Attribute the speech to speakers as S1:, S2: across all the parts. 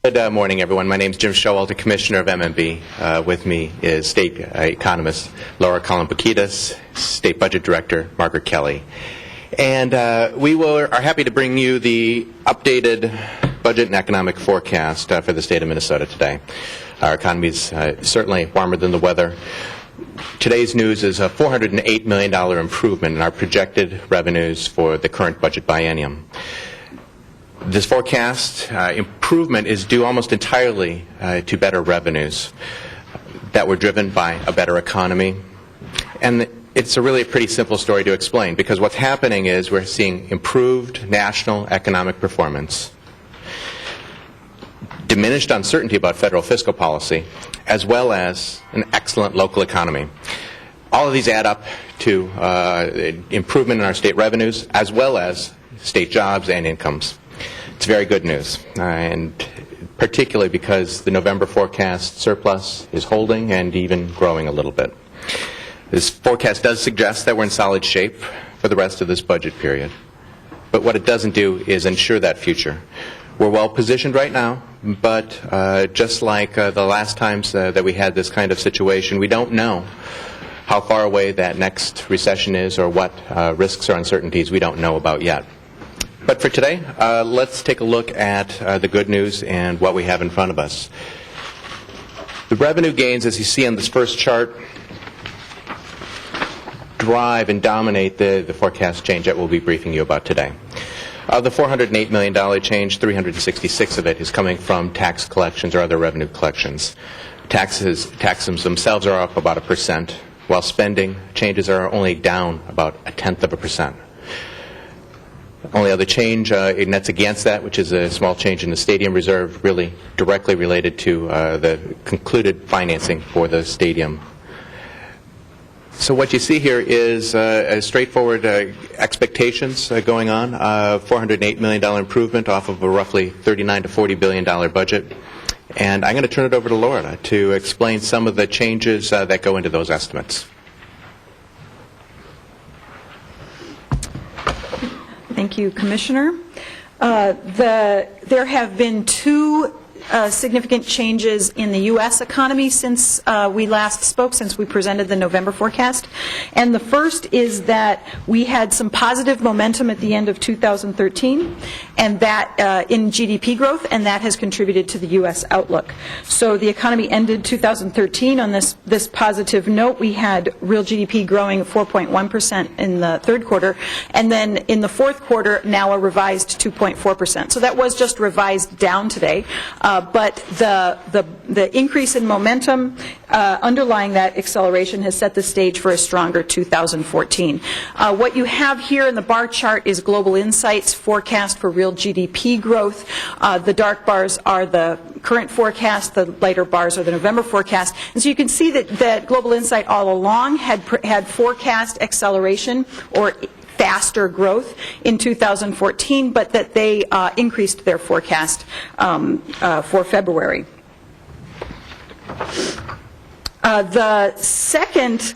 S1: Good morning, everyone. My name is Jim Schowalter, Commissioner of MMB. With me is State Economist Laura Kalambokidis, State Budget Director Margaret Kelly. And we are happy to bring you the updated budget and economic forecast for the state of Minnesota today. Our economy is certainly warmer than the weather. Today's news is a $408 million improvement in our projected revenues for the current budget biennium. This forecast improvement is due almost entirely to better revenues that were driven by a better economy. And it's really a pretty simple story to explain, because what's happening is we're seeing improved national economic performance, diminished uncertainty about federal fiscal policy, as well as an excellent local economy. All of these add up to improvement in our state revenues, as well as state jobs and incomes. It's very good news, and particularly because the November forecast surplus is holding and even growing a little bit. This forecast does suggest that we're in solid shape for the rest of this budget period. But what it doesn't do is ensure that future. We're well positioned right now, but just like the last times that we had this kind of situation, we don't know how far away that next recession is or what risks or uncertainties we don't know about yet. But for today, let's take a look at the good news and what we have in front of us. The revenue gains, as you see on this first chart, drive and dominate the forecast change that we'll be briefing you about today. Of the $408 million change, 366 of it is coming from tax collections or other revenue collections. Taxes themselves are up about 1%, while spending changes are only down about 0.1%. Only other change nets against that, which is a small change in the stadium reserve, really directly related to the concluded financing for the stadium. So what you see here is a straightforward expectations going on, $408 million improvement off of a roughly $39 to $40 billion budget. And I'm going to turn it over to Laura to explain some of the changes that go into those estimates.
S2: Thank you, Commissioner. There have been two significant changes in the U.S. economy since we last spoke, since we presented the November forecast. And the first is that we had some positive momentum at the end of 2013, and that in GDP growth, and that has contributed to the U.S. outlook. So the economy ended 2013 on this positive note. We had real GDP growing 4.1% in the third quarter, and then in the fourth quarter, now a revised 2.4%. So that was just revised down today. But the increase in momentum underlying that acceleration has set the stage for a stronger 2014. What you have here in the bar chart is Global Insight's forecast for real GDP growth. The dark bars are the current forecast, the lighter bars are the November forecast. And so you can see that Global Insight all along had forecast acceleration or faster growth in 2014, but that they increased their forecast for February. The second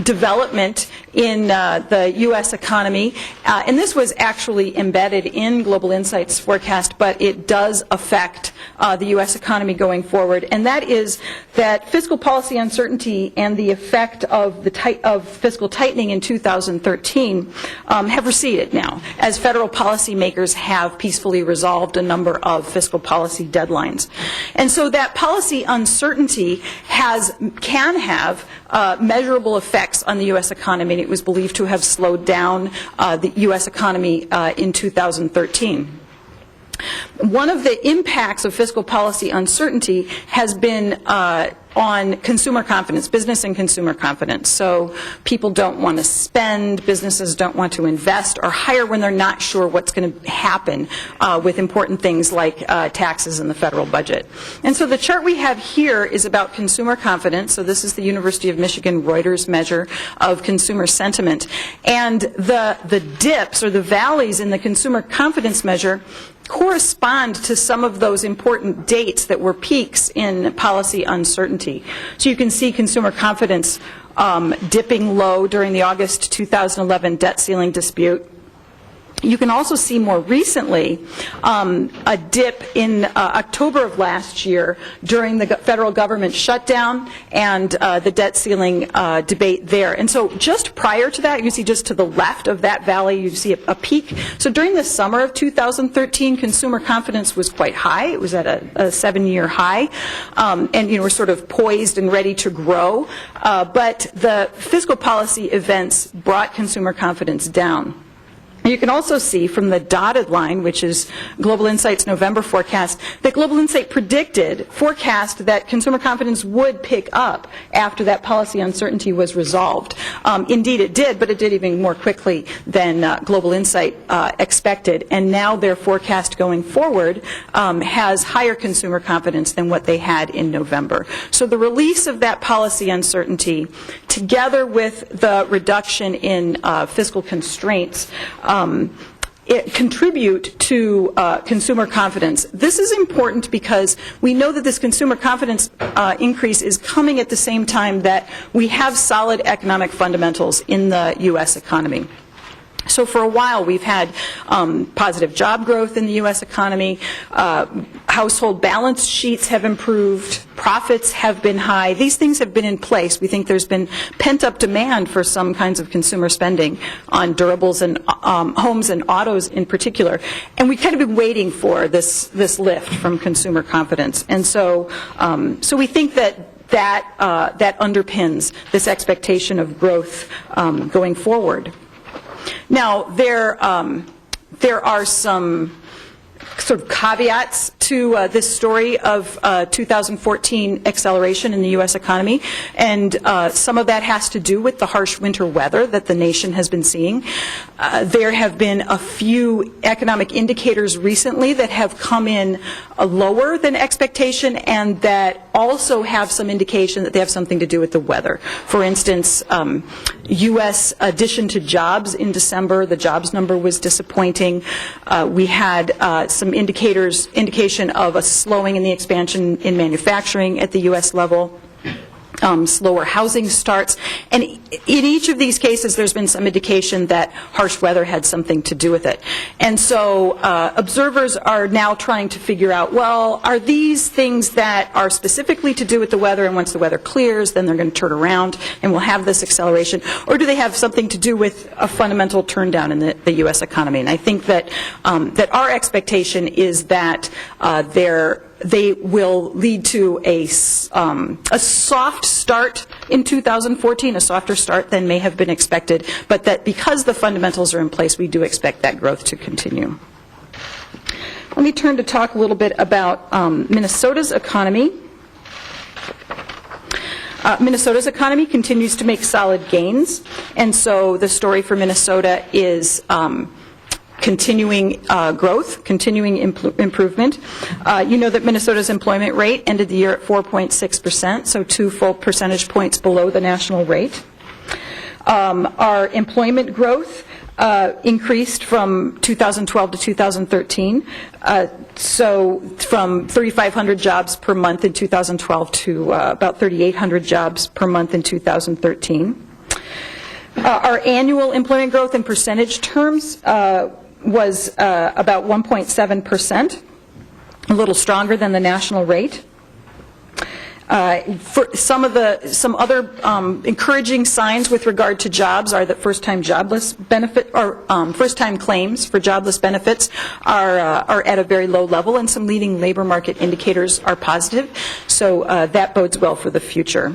S2: development in the U.S. economy, and this was actually embedded in Global Insight's forecast, but it does affect the U.S. economy going forward, and that is that fiscal policy uncertainty and the effect of fiscal tightening in 2013 have receded now, as federal policymakers have peacefully resolved a number of fiscal policy deadlines. And so that policy uncertainty can have measurable effects on the U.S. economy, and it was believed to have slowed down the U.S. economy in 2013. One of the impacts of fiscal policy uncertainty has been on consumer confidence, business and consumer confidence. So people don't want to spend, businesses don't want to invest or hire when they're not sure what's going to happen with important things like taxes in the federal budget. And so the chart we have here is about consumer confidence. So this is the University of Michigan Reuters measure of consumer sentiment. And the dips or the valleys in the consumer confidence measure correspond to some of those important dates that were peaks in policy uncertainty. So you can see consumer confidence dipping low during the August 2011 debt ceiling dispute. You can also see more recently a dip in October of last year during the federal government shutdown and the debt ceiling debate there. And so just prior to that, you see just to the left of that valley, you see a peak. So during the summer of 2013, consumer confidence was quite high. It was at a 7-year high. And, we're sort of poised and ready to grow. But the fiscal policy events brought consumer confidence down. You can also see from the dotted line, which is Global Insight's November forecast, that Global Insight forecast that consumer confidence would pick up after that policy uncertainty was resolved. Indeed, it did, but it did even more quickly than Global Insight expected. And now their forecast going forward has higher consumer confidence than what they had in November. So the release of that policy uncertainty, together with the reduction in fiscal constraints, it contribute to consumer confidence. This is important because we know that this consumer confidence increase is coming at the same time that we have solid economic fundamentals in the U.S. economy. So for a while, we've had positive job growth in the U.S. economy. Household balance sheets have improved. Profits have been high. These things have been in place. We think there's been pent-up demand for some kinds of consumer spending on durables and homes and autos in particular. And we've kind of been waiting for this lift from consumer confidence. And so we think that underpins this expectation of growth going forward. Now, there are some sort of caveats to this story of 2014 acceleration in the U.S. economy, and some of that has to do with the harsh winter weather that the nation has been seeing. There have been a few economic indicators recently that have come in lower than expectation and that also have some indication that they have something to do with the weather. For instance, U.S. addition to jobs in December, the jobs number was disappointing. We had some indication of a slowing in the expansion in manufacturing at the U.S. level. Slower housing starts. And in each of these cases, there's been some indication that harsh weather had something to do with it. And so observers are now trying to figure out, well, are these things that are specifically to do with the weather, and once the weather clears, then they're going to turn around and we'll have this acceleration, or do they have something to do with a fundamental turn-down in the U.S. economy? And I think that our expectation is that they will lead to a soft start in 2014, a softer start than may have been expected, but that because the fundamentals are in place, we do expect that growth to continue. Let me turn to talk a little bit about Minnesota's economy. Minnesota's economy continues to make solid gains, and so the story for Minnesota is continuing growth, continuing improvement. You know that Minnesota's employment rate ended the year at 4.6%, so 2 full percentage points below the national rate. Our employment growth increased from 2012 to 2013, so from 3,500 jobs per month in 2012 to about 3,800 jobs per month in 2013. Our annual employment growth in percentage terms was about 1.7%, a little stronger than the national rate. For some other encouraging signs with regard to jobs are that first-time jobless benefit or first-time claims for jobless benefits are at a very low level, and some leading labor market indicators are positive. So that bodes well for the future.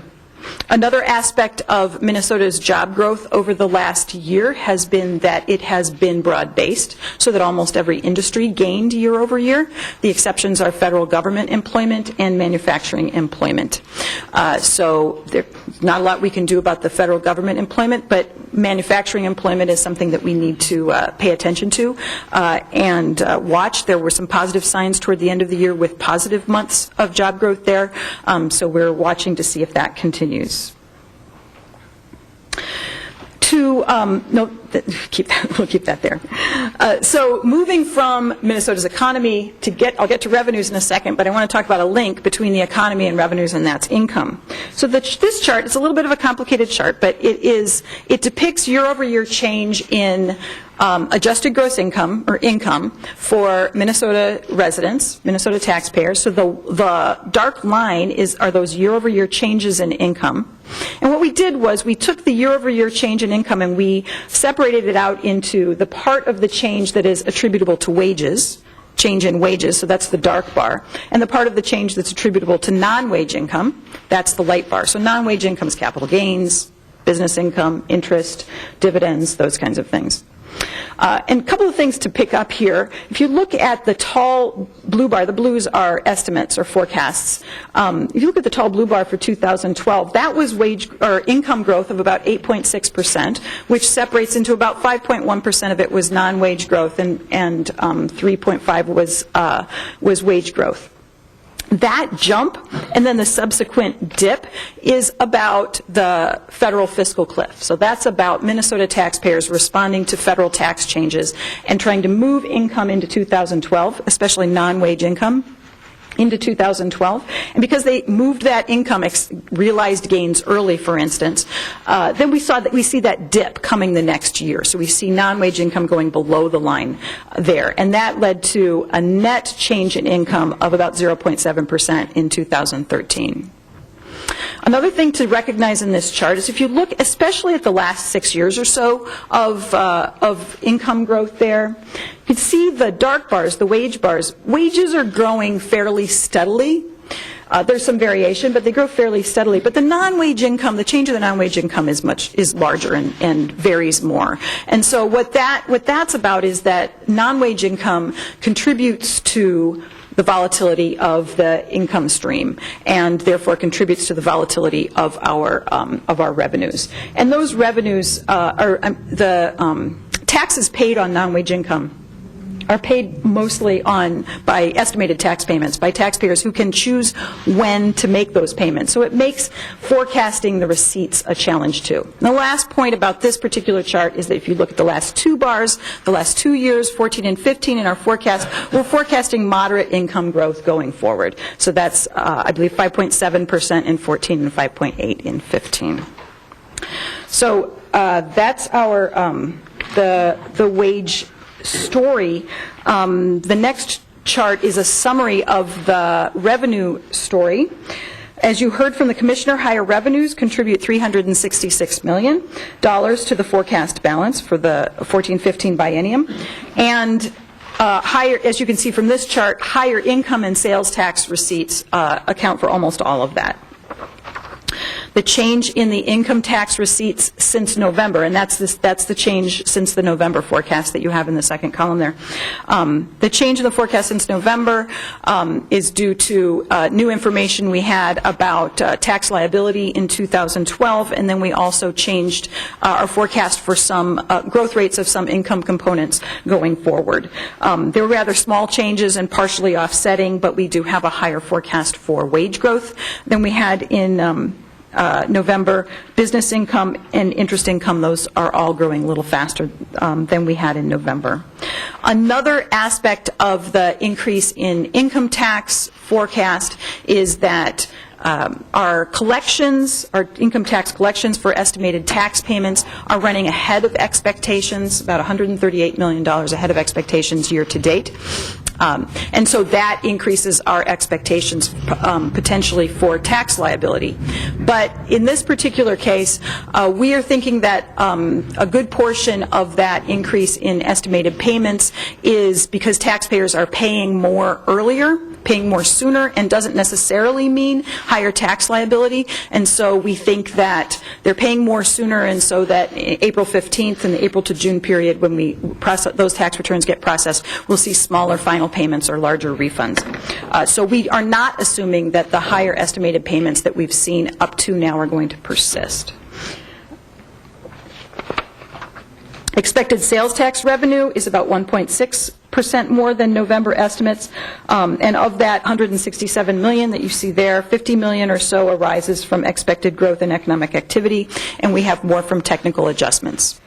S2: Another aspect of Minnesota's job growth over the last year has been that it has been broad-based, so that almost every industry gained year over year. The exceptions are federal government employment and manufacturing employment. So there's not a lot we can do about the federal government employment, but manufacturing employment is something that we need to pay attention to and watch. There were some positive signs toward the end of the year with positive months of job growth there, so we're watching to see if that continues. no, we'll keep that there. So moving from Minnesota's economy I'll get to revenues in a second, but I want to talk about a link between the economy and revenues, and that's income. So this chart, it's a little bit of a complicated chart, but it depicts year-over-year change in adjusted gross income, or income, for Minnesota residents, Minnesota taxpayers. So the dark line are those year-over-year changes in income. And what we did was we took the year-over-year change in income and we separated it out into the part of the change that is attributable to wages, change in wages, so that's the dark bar, and the part of the change that's attributable to non-wage income, that's the light bar. So non-wage income is capital gains, business income, interest, dividends, those kinds of things. And a couple of things to pick up here. If you look at the tall blue bar, the blues are estimates or forecasts. If you look at the tall blue bar for 2012, that was wage or income growth of about 8.6%, which separates into about 5.1% of it was non-wage growth, and 3.5 was wage growth. That jump and then the subsequent dip is about the federal fiscal cliff. So that's about Minnesota taxpayers responding to federal tax changes and trying to move income into 2012, especially non-wage income, into 2012. And because they moved that income, realized gains early, for instance, then we see that dip coming the next year. So we see non-wage income going below the line there. And that led to a net change in income of about 0.7% in 2013. Another thing to recognize in this chart is if you look especially at the last 6 years or so of income growth there, you can see the dark bars, the wage bars. Wages are growing fairly steadily. There's some variation, but they grow fairly steadily. But the non-wage income, the change in the non-wage income is larger and varies more. And so what that's about is that non-wage income contributes to the volatility of the income stream, and therefore contributes to the volatility of our revenues. And those revenues the taxes paid on non-wage income are paid mostly by estimated tax payments, by taxpayers who can choose when to make those payments. So it makes forecasting the receipts a challenge too. And the last point about this particular chart is that if you look at the last two bars, the last 2 years, 14 and 15 in our forecast, we're forecasting moderate income growth going forward. So that's, I believe, 5.7% in 14 and 5.8 in 15. So that's our the wage story. The next chart is a summary of the revenue story. As you heard from the Commissioner, higher revenues contribute $366 million to the forecast balance for the 14-15 biennium. And higher, as you can see from this chart, higher income and sales tax receipts account for almost all of that. The change in the income tax receipts since November, and that's the change since the November forecast that you have in the second column there. The change in the forecast since November is due to new information we had about tax liability in 2012, and then we also changed our forecast for some growth rates of some income components going forward. There were rather small changes and partially offsetting, but we do have a higher forecast for wage growth than we had in November. Business income and interest income, those are all growing a little faster than we had in November. Another aspect of the increase in income tax forecast is that our collections, our income tax collections for estimated tax payments are running ahead of expectations, about $138 million ahead of expectations year to date. And so that increases our expectations potentially for tax liability. But in this particular case, we are thinking that a good portion of that increase in estimated payments is because taxpayers are paying more earlier, paying more sooner, and doesn't necessarily mean higher tax liability. And so we think that they're paying more sooner, and so that April 15th and the April to June period, when we process, those tax returns get processed, we'll see smaller final payments or larger refunds. So we are not assuming that the higher estimated payments that we've seen up to now are going to persist. Expected sales tax revenue is about 1.6% more than November estimates, and of that $167 million that you see there, $50 million or so arises from expected growth in economic activity, and we have more from technical adjustments.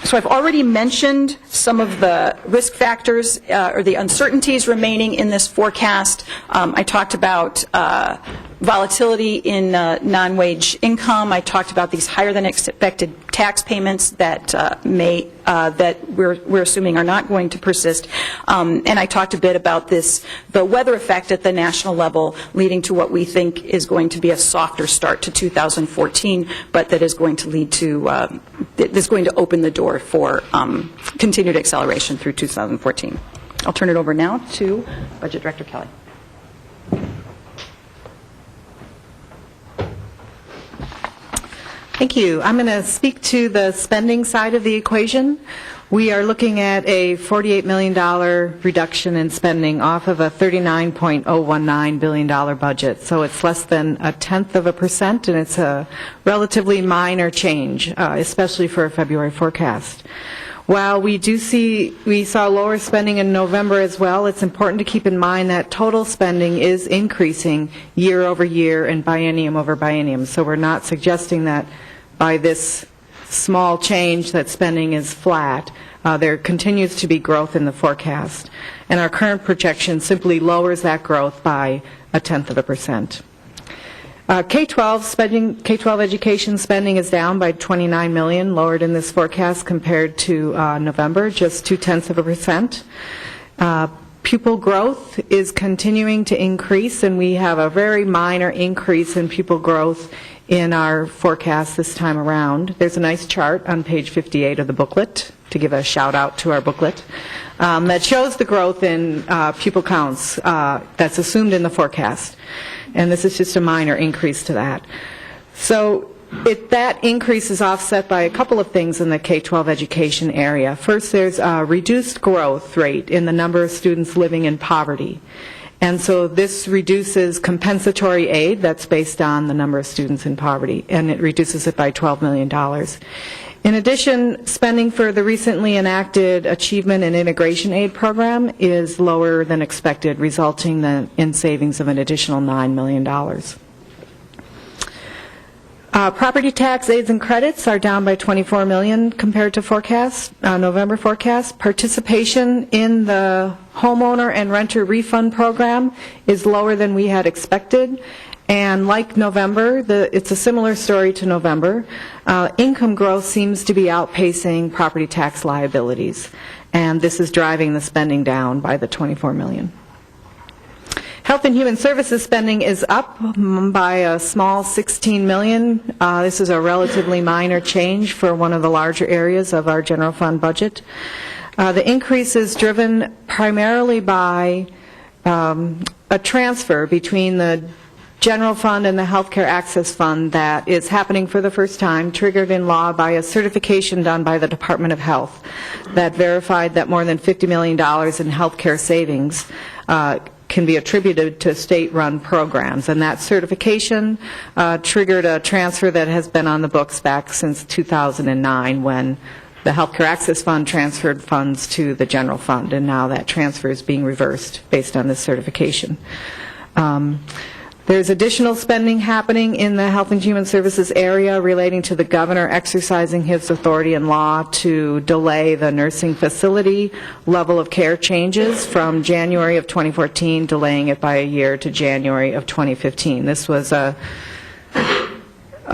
S2: So I've already mentioned some of the risk factors or the uncertainties remaining in this forecast. I talked about volatility in non-wage income. I talked about these higher than expected tax payments that that we're assuming are not going to persist. And I talked a bit about the weather effect at the national level, leading to what we think is going to be a softer start to 2014, but that is going to lead to that's going to open the door for continued acceleration through 2014. I'll turn it over now to Budget Director Kelly.
S3: Thank you. I'm going to speak to the spending side of the equation. We are looking at a $48 million reduction in spending off of a $39.019 billion budget. So it's less than 0.1%, and it's a relatively minor change, especially for a February forecast. While we saw lower spending in November as well, it's important to keep in mind that total spending is increasing year over year and biennium over biennium. So we're not suggesting that by this small change that spending is flat. There continues to be growth in the forecast. And our current projection simply lowers that growth by 0.1%. K-12 education spending is down by $29 million, lowered in this forecast compared to November, just 0.2%. Pupil growth is continuing to increase, and we have a very minor increase in pupil growth in our forecast this time around. There's a nice chart on page 58 of the booklet, to give a shout out to our booklet, that shows the growth in pupil counts that's assumed in the forecast. And this is just a minor increase to that. So that increase is offset by a couple of things in the K-12 education area. First, there's a reduced growth rate in the number of students living in poverty. And so this reduces compensatory aid that's based on the number of students in poverty, and it reduces it by $12 million. In addition, spending for the recently enacted Achievement and Integration Aid program is lower than expected, resulting in savings of an additional $9 million. Property tax aids and credits are down by $24 million compared to November forecast. Participation in the homeowner and renter refund program is lower than we had expected. And like November, it's a similar story to November. Income growth seems to be outpacing property tax liabilities, and this is driving the spending down by the $24 million. Health and Human Services spending is up by a small $16 million. This is a relatively minor change for one of the larger areas of our general fund budget. The increase is driven primarily by a transfer between the general fund and the healthcare access fund that is happening for the first time, triggered in law by a certification done by the Department of Health that verified that more than $50 million in healthcare savings can be attributed to state-run programs. And that certification triggered a transfer that has been on the books back since 2009, when the Healthcare Access Fund transferred funds to the general fund, and now that transfer is being reversed based on this certification. There's additional spending happening in the Health and Human Services area relating to the governor exercising his authority in law to delay the nursing facility level of care changes from January of 2014, delaying it by a year to January of 2015. This was a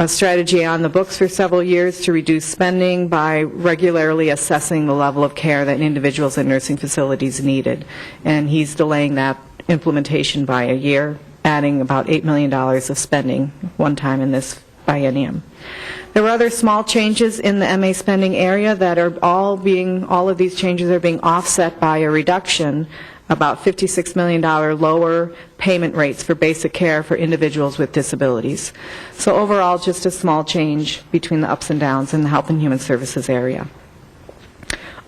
S3: strategy on the books for several years to reduce spending by regularly assessing the level of care that individuals in nursing facilities needed. And he's delaying that implementation by a year, adding about $8 million of spending one time in this biennium. There were other small changes in the MA spending area that are all of these changes are being offset by a reduction, about $56 million lower payment rates for basic care for individuals with disabilities. So overall, just a small change between the ups and downs in the Health and Human Services area.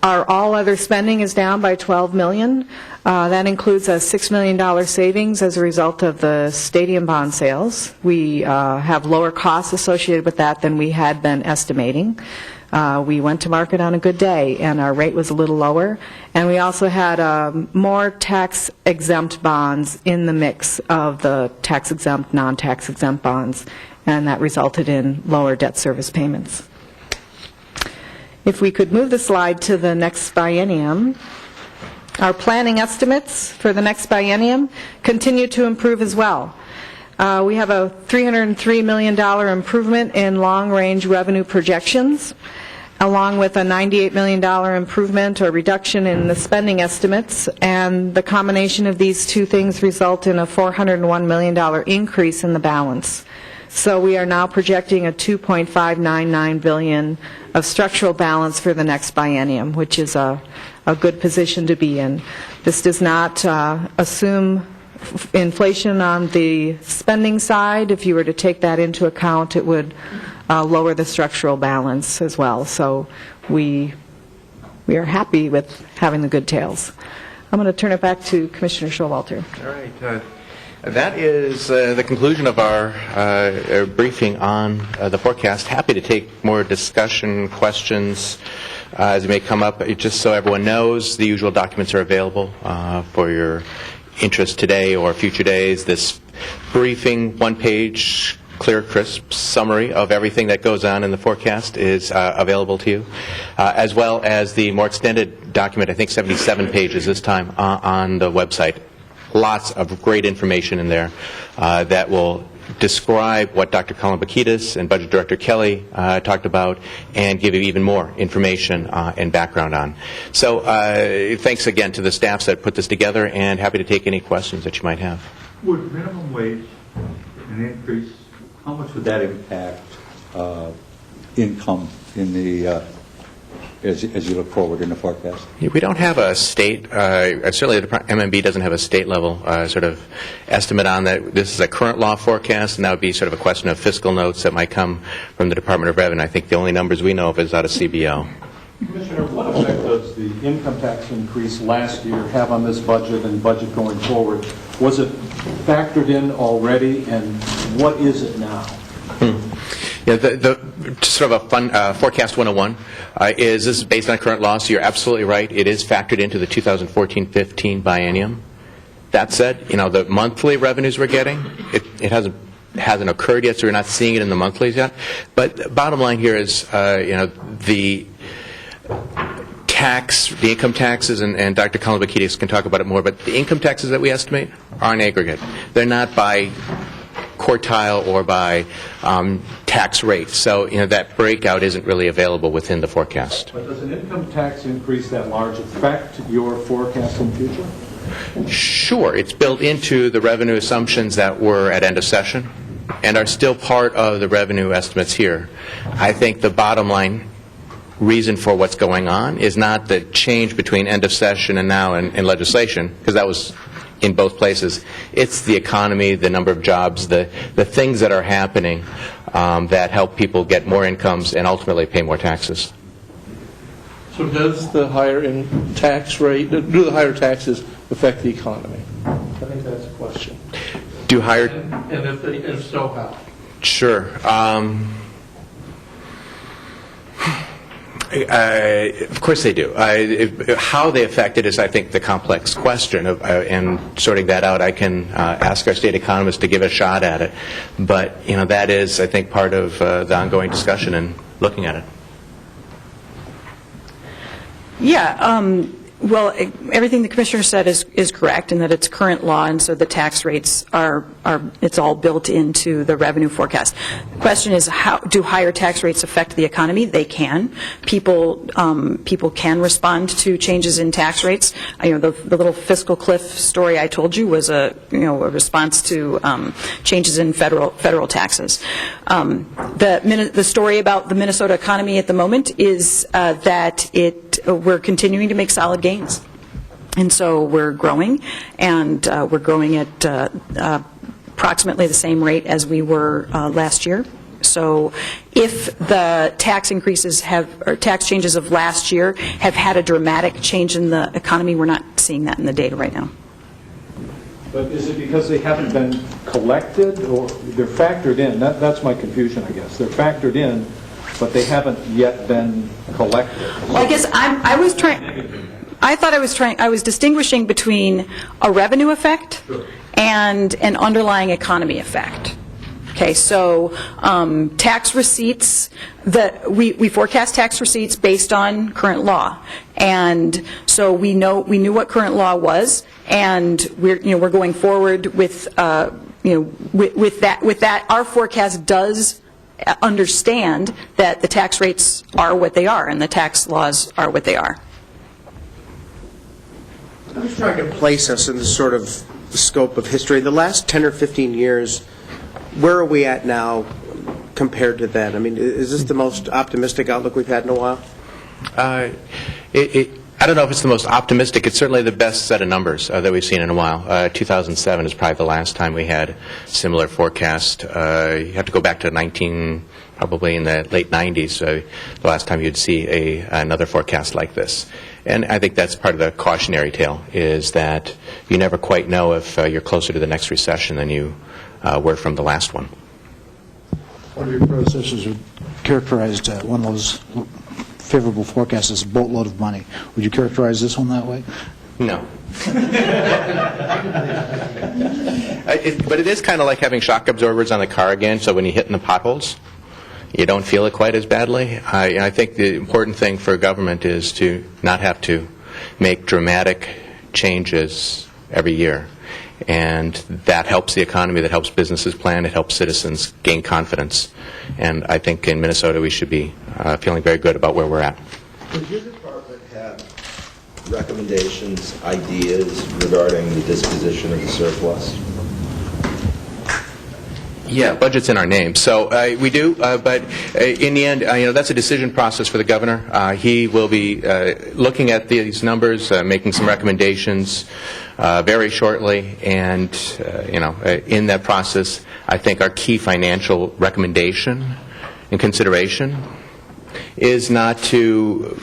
S3: Our all other spending is down by $12 million. That includes a $6 million savings as a result of the stadium bond sales. We have lower costs associated with that than we had been estimating. We went to market on a good day, and our rate was a little lower. And we also had more tax-exempt bonds in the mix of the tax-exempt, non-tax-exempt bonds, and that resulted in lower debt service payments. If we could move the slide to the next biennium. Our planning estimates for the next biennium continue to improve as well. We have a $303 million improvement in long-range revenue projections, along with a $98 million improvement or reduction in the spending estimates, and the combination of these two things result in a $401 million increase in the balance. So we are now projecting a $2.599 billion of structural balance for the next biennium, which is a good position to be in. This does not assume inflation on the spending side. If you were to take that into account, it would lower the structural balance as well. So we are happy with having the good tails. I'm going to turn it back to Commissioner Schowalter.
S1: All right. That is the conclusion of our briefing on the forecast. Happy to take more discussion, questions as it may come up. Just so everyone knows, the usual documents are available for your interest today or future days. This briefing, one-page, clear, crisp summary of everything that goes on in the forecast is available to you, as well as the more extended document, I think 77 pages this time, on the website. Lots of great information in there that will describe what Dr. Kalambokidis and Budget Director Kelly talked about and give you even more information and background on. So thanks again to the staffs that put this together, and happy to take any questions that you might have.
S4: Would minimum wage an increase, how much would that impact income in the as you look forward in the forecast?
S1: We don't have a state, certainly the MMB doesn't have a state level sort of estimate on that. This is a current law forecast, and that would be sort of a question of fiscal notes that might come from the Department of Revenue. I think the only numbers we know of is out of CBO.
S5: Commissioner, what effect does the income tax increase last year have on this budget and budget going forward? Was it factored in already, and what is it now?
S1: Yeah, sort of a fun forecast 101 is this is based on current law, so you're absolutely right. It is factored into the 2014-15 biennium. That said, the monthly revenues we're getting, it hasn't occurred yet, so we're not seeing it in the monthlies yet. But the bottom line here is, the income taxes, and Dr. Kalambokidis can talk about it more, but the income taxes that we estimate are in aggregate. They're not by quartile or by tax rate. So, that breakout isn't really available within the forecast.
S5: But does an income tax increase that large affect your forecast in the future?
S1: Sure. It's built into the revenue assumptions that were at end of session and are still part of the revenue estimates here. I think the bottom line reason for what's going on is not the change between end of session and now in legislation, because that was in both places. It's the economy, the number of jobs, the things that are happening that help people get more incomes and ultimately pay more taxes.
S6: So does the higher tax rate, do the higher taxes affect the economy? I think that's a question.
S1: Do higher...
S6: And if so, how?
S1: Sure. Of course they do. How they affect it is, I think, the complex question, and sorting that out, I can ask our state economist to give a shot at it. But, that is, I think, part of the ongoing discussion and looking at it.
S2: Yeah. Well, everything the Commissioner said is correct, in that it's current law, and so the tax rates it's all built into the revenue forecast. The question is, how do higher tax rates affect the economy? They can. People can respond to changes in tax rates. The little fiscal cliff story I told you was a response to changes in federal taxes. The story about the Minnesota economy at the moment is that we're continuing to make solid gains. And so we're growing, and we're growing at approximately the same rate as we were last year. So if the tax increases or tax changes of last year have had a dramatic change in the economy, we're not seeing that in the data right now.
S5: But is it because they haven't been collected, or they're factored in? That's my confusion, I guess. They're factored in, but they haven't yet been collected.
S2: Well, I guess I was distinguishing between a revenue effect and an underlying economy effect. Okay, so tax receipts, we forecast tax receipts based on current law, and so we knew what current law was, and we're going forward with with that. Our forecast does understand that the tax rates are what they are and the tax laws are what they are.
S7: I'm just trying to place us in the sort of scope of history. The last 10 or 15 years, where are we at now compared to then? I mean, is this the most optimistic outlook we've had in a while?
S1: I don't know if it's the most optimistic. It's certainly the best set of numbers that we've seen in a while. 2007 is probably the last time we had similar forecast. You have to go back to probably in the late 90s, the last time you'd see another forecast like this. And I think that's part of the cautionary tale, is that you never quite know if you're closer to the next recession than you were from the last one.
S8: One of your predecessors characterized one of those favorable forecasts as a boatload of money. Would you characterize this one that way?
S1: No. But it is kind of like having shock absorbers on the car again, so when you hit in the potholes, you don't feel it quite as badly. I think the important thing for government is to not have to make dramatic changes every year. And that helps the economy, that helps businesses plan, it helps citizens gain confidence. And I think in Minnesota we should be feeling very good about where we're at.
S9: Does your department have recommendations, ideas regarding the disposition of the surplus?
S1: Yeah, budget's in our name. So we do, but in the end, that's a decision process for the governor. He will be looking at these numbers, making some recommendations very shortly, and in that process, I think our key financial recommendation and consideration is not to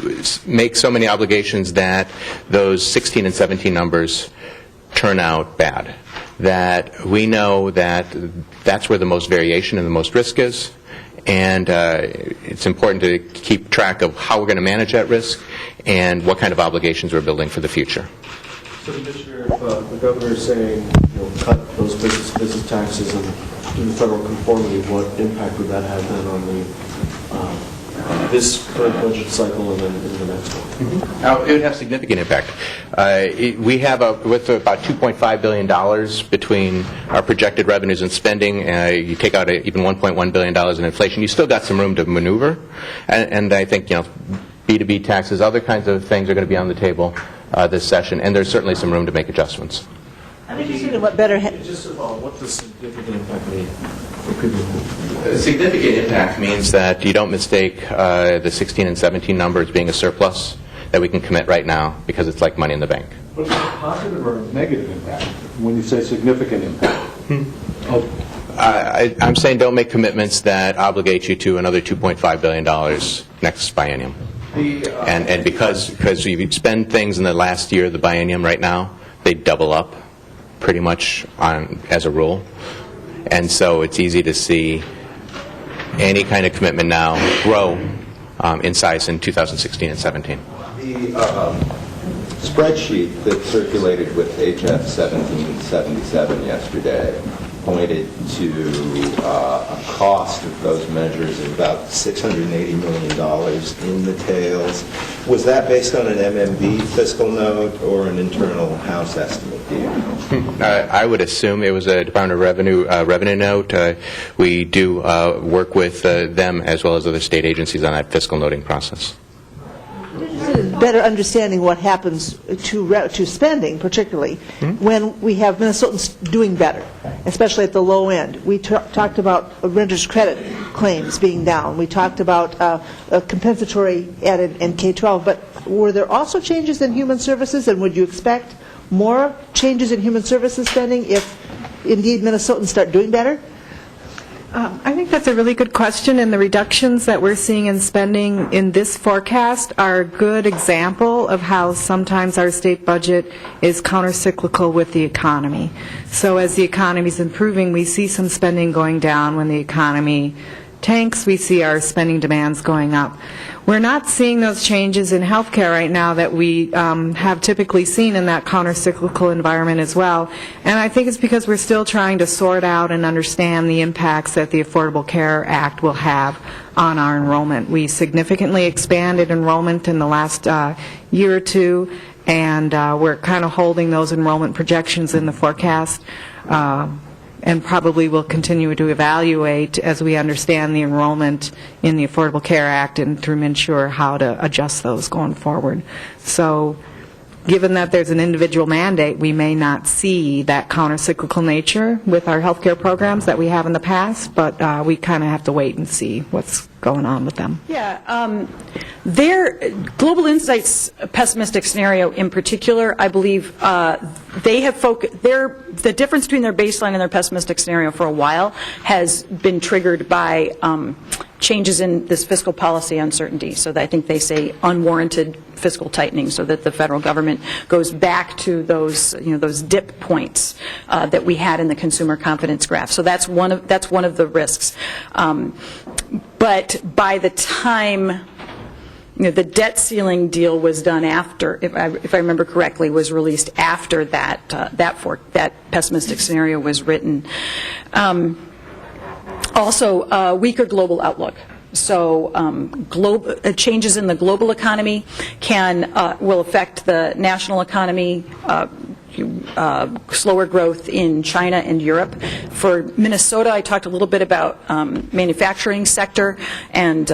S1: make so many obligations that those 16 and 17 numbers turn out bad. That we know that that's where the most variation and the most risk is, and it's important to keep track of how we're going to manage that risk and what kind of obligations we're building for the future.
S10: So, Commissioner, if the governor is saying, cut those business taxes and do the federal conformity, what impact would that have then on the this current budget cycle and then in the next one?
S1: It would have significant impact. We have with about $2.5 billion between our projected revenues and spending. You take out even $1.1 billion in inflation. You still got some room to maneuver, and I think B2B taxes, other kinds of things are going to be on the table this session, and there's certainly some room to make adjustments.
S11: I'm interested in what better.
S10: Just about what does significant impact mean?
S1: A significant impact means that you don't mistake the 16 and 17 number as being a surplus that we can commit right now because it's like money in the bank.
S5: But is it positive or negative impact when you say significant impact?
S1: I'm saying don't make commitments that obligate you to another $2.5 billion next biennium. And because you spend things in the last year of the biennium right now, they double up pretty much as a rule. And so it's easy to see any kind of commitment now grow in size in 2016 and 17.
S9: The spreadsheet that circulated with HF 1777 yesterday pointed to a cost of those measures of about $680 million in the tails. Was that based on an MMB fiscal note or an internal House estimate? Do you know?
S1: I would assume it was a Department of revenue note. We do work with them as well as other state agencies on that fiscal noting process.
S11: Better understanding what happens to spending, particularly when we have Minnesotans doing better, especially at the low end. We talked about renters' credit claims being down. We talked about a compensatory added in K-12. But were there also changes in human services, and would you expect more changes in human services spending if indeed Minnesotans start doing better?
S3: I think that's a really good question, and the reductions that we're seeing in spending in this forecast are a good example of how sometimes our state budget is countercyclical with the economy. So as the economy is improving, we see some spending going down. When the economy tanks, we see our spending demands going up. We're not seeing those changes in healthcare right now that we have typically seen in that countercyclical environment as well. And I think it's because we're still trying to sort out and understand the impacts that the Affordable Care Act will have on our enrollment. We significantly expanded enrollment in the last year or two, and we're kind of holding those enrollment projections in the forecast. And probably will continue to evaluate as we understand the enrollment in the Affordable Care Act and through MNsure how to adjust those going forward. So given that there's an individual mandate, we may not see that countercyclical nature with our health care programs that we have in the past, but we kind of have to wait and see what's going on with them.
S2: Yeah, their Global Insight's pessimistic scenario in particular, I believe they have the difference between their baseline and their pessimistic scenario for a while has been triggered by changes in this fiscal policy uncertainty. So that I think they say unwarranted fiscal tightening, so that the federal government goes back to those those dip points that we had in the consumer confidence graph. So that's one of the risks. But by the time the debt ceiling deal was done after, if I remember correctly, was released after that pessimistic scenario was written. Also, weaker global outlook. So changes in the global economy will affect the national economy. Slower growth in China and Europe. For Minnesota, I talked a little bit about manufacturing sector, and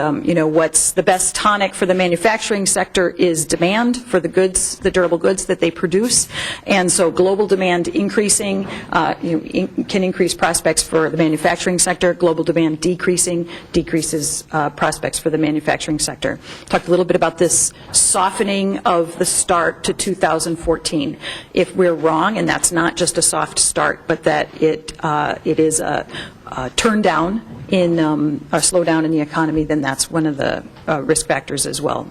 S2: what's the best tonic for the manufacturing sector is demand for the goods, the durable goods that they produce, and so global demand increasing can increase prospects for the manufacturing sector. Global demand decreases prospects for the manufacturing sector. Talked a little bit about this softening of the start to 2014. If we're wrong, and that's not just a soft start, but that it is a turn down in a slowdown in the economy, then that's one of the risk factors as well.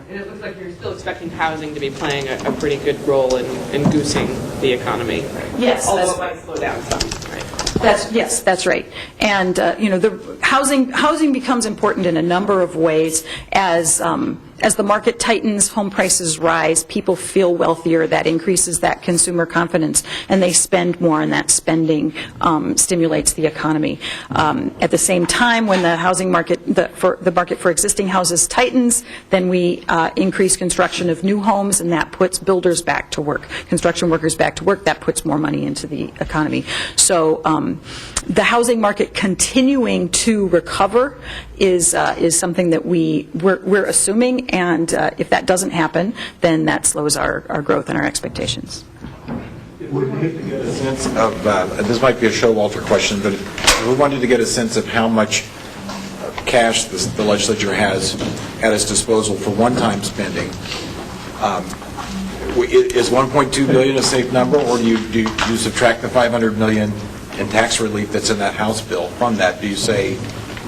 S12: And it looks like you're still expecting housing to be playing a pretty good role in goosing the economy.
S2: Yes,
S12: although it might slow down some. Right?
S2: That's right. And the housing becomes important in a number of ways as the market tightens, home prices rise, people feel wealthier, that increases that consumer confidence, and they spend more, and that spending stimulates the economy. At the same time, when the housing market, the market for existing houses tightens, then we increase construction of new homes, and that puts builders back to work, construction workers back to work. That puts more money into the economy. So the housing market continuing to recover is something that we're assuming, and if that doesn't happen, then that slows our growth and our expectations.
S13: We wanted to get a sense of, this might be a Schowalter question, but we wanted to get a sense of how much cash the legislature has at its disposal for one-time spending. Is $1.2 billion a safe number, or do you subtract the $500 million in tax relief that's in that House bill from that? Do you say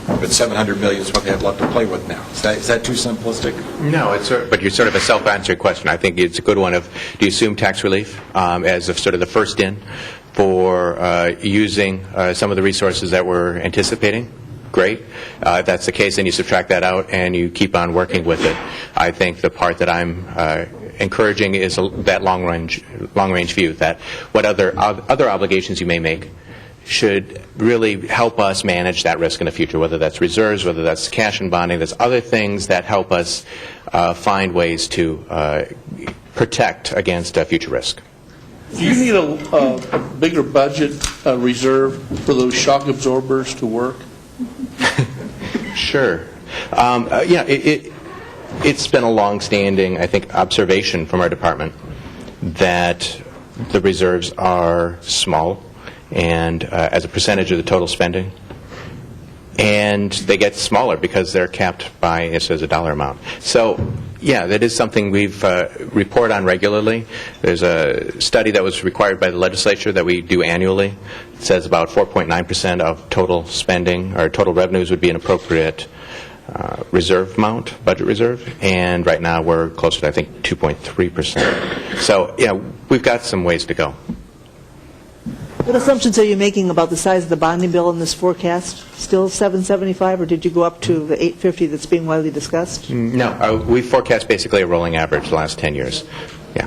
S13: but $700 million is what they have left to play with now? Is that too simplistic?
S1: No, but you're sort of a self-answering question. I think it's a good one of, do you assume tax relief as of sort of the first in for using some of the resources that we're anticipating? Great. If that's the case, then you subtract that out and you keep on working with it. I think the part that I'm encouraging is that long-range view, that what other obligations you may make should really help us manage that risk in the future, whether that's reserves, whether that's cash and bonding. There's other things that help us find ways to protect against future risk.
S6: Do you need a bigger budget reserve for those shock absorbers to work?
S1: Sure. It's been a long-standing, I think, observation from our department that the reserves are small and as a percentage of the total spending, and they get smaller because they're capped by, it says, a dollar amount. So Yeah, that is something we've report on regularly. There's a study that was required by the legislature that we do annually. It says about 4.9% of total spending or total revenues would be an appropriate reserve amount, budget reserve, and right now we're closer to, I think, 2.3%. So, yeah, we've got some ways to go.
S11: What assumptions are you making about the size of the bonding bill in this forecast? Still 775, or did you go up to the 850 that's being widely discussed?
S1: No, we forecast basically a rolling average the last 10 years. Yeah.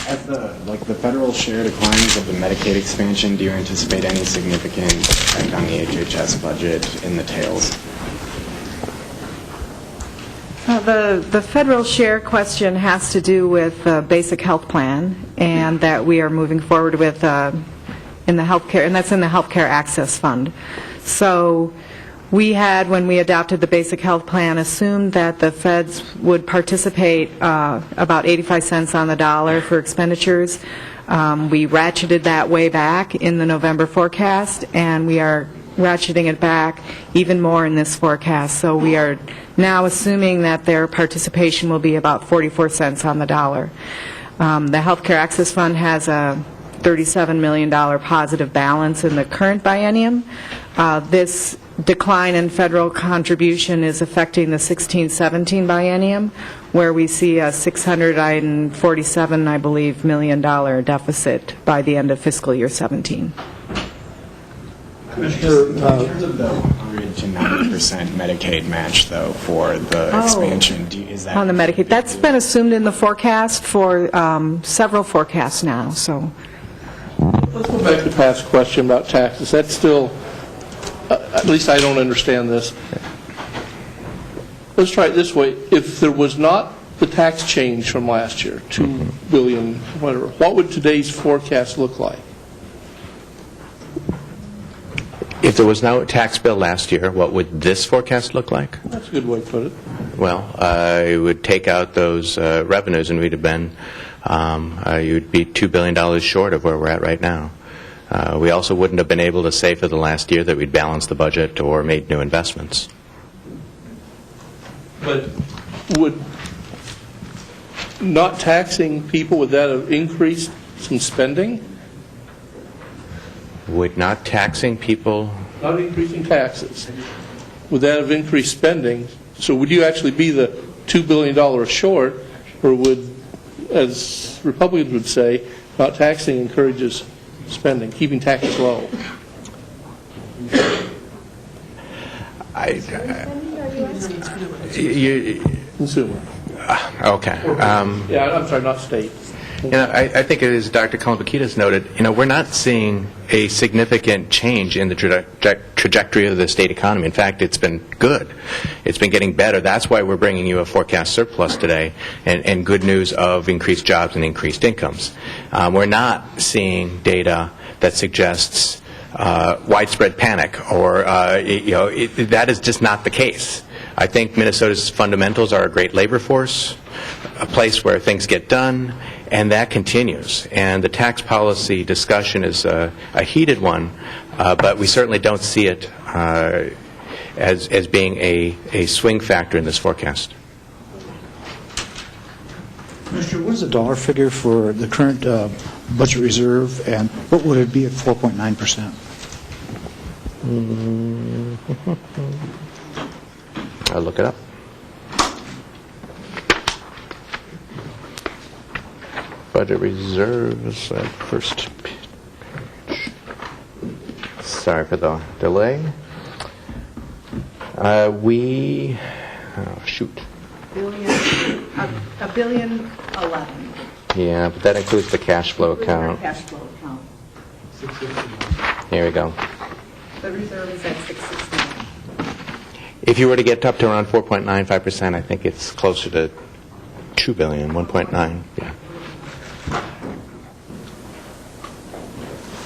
S14: As the federal share declines of the Medicaid expansion, do you anticipate any significant effect on the HHS budget in the tails?
S3: The federal share question has to do with the basic health plan, and that we are moving forward with in the healthcare, and that's in the healthcare access fund. So we had, when we adopted the basic health plan, assumed that the feds would participate about 85 cents on the dollar for expenditures. We ratcheted that way back in the November forecast, and we are ratcheting it back even more in this forecast. So we are now assuming that their participation will be about 44 cents on the dollar. The Healthcare Access Fund has a $37 million positive balance in the current biennium. This decline in federal contribution is affecting the 16-17 biennium, where we see a $647, I believe, million deficit by the end of fiscal year 17.
S14: In terms of the 100 to 90% Medicaid match, though, for the expansion, is that
S3: on the Medicaid? That's been assumed in the forecast for several forecasts now. So
S6: let's go back to Pat's question about taxes. That's still, at least I don't understand this. Let's try it this way. If there was not the tax change from last year, $2 billion, whatever, what would today's forecast look like?
S1: If there was no tax bill last year, what would this forecast look like?
S6: That's a good way to put it.
S1: Well, it would take out those revenues, and we'd have been, you'd be $2 billion short of where we're at right now. We also wouldn't have been able to say for the last year that we'd balanced the budget or made new investments.
S6: But would not taxing people, would that have increased some spending?
S1: Would not taxing people...
S6: Not increasing taxes. Would that have increased spending? So would you actually be the $2 billion short, or would, as Republicans would say, not taxing encourages spending, keeping taxes low? Consumer.
S1: Okay.
S6: Yeah, I'm sorry, not state.
S1: You know, I think, as Dr. Kalambokidis noted, we're not seeing a significant change in the trajectory of the state economy. In fact, it's been good. It's been getting better. That's why we're bringing you a forecast surplus today and good news of increased jobs and increased incomes. We're not seeing data that suggests widespread panic, or that is just not the case. I think Minnesota's fundamentals are a great labor force, a place where things get done, and that continues. And the tax policy discussion is a heated one, but we certainly don't see it as being a swing factor in this forecast.
S8: Commissioner, what is the dollar figure for the current budget reserve, and what would it be at 4.9%?
S1: I'll look it up. Budget reserves at first page. Sorry for the delay. Shoot.
S3: $1.11 billion.
S1: Yeah, but that includes the cash flow account.
S3: Cash flow account.
S1: Here we go.
S3: The reserve is at 669.
S1: If you were to get up to around 4.95%, I think it's closer to $2 billion, 1.9. Yeah.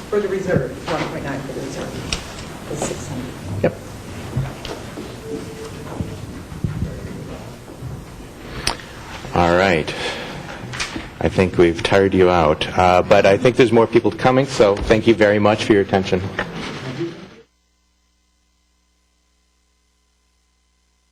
S3: For the reserve, 1.9 for the reserve. It's 600.
S1: Yep. All right. I think we've tired you out, but I think there's more people coming, so thank you very much for your attention.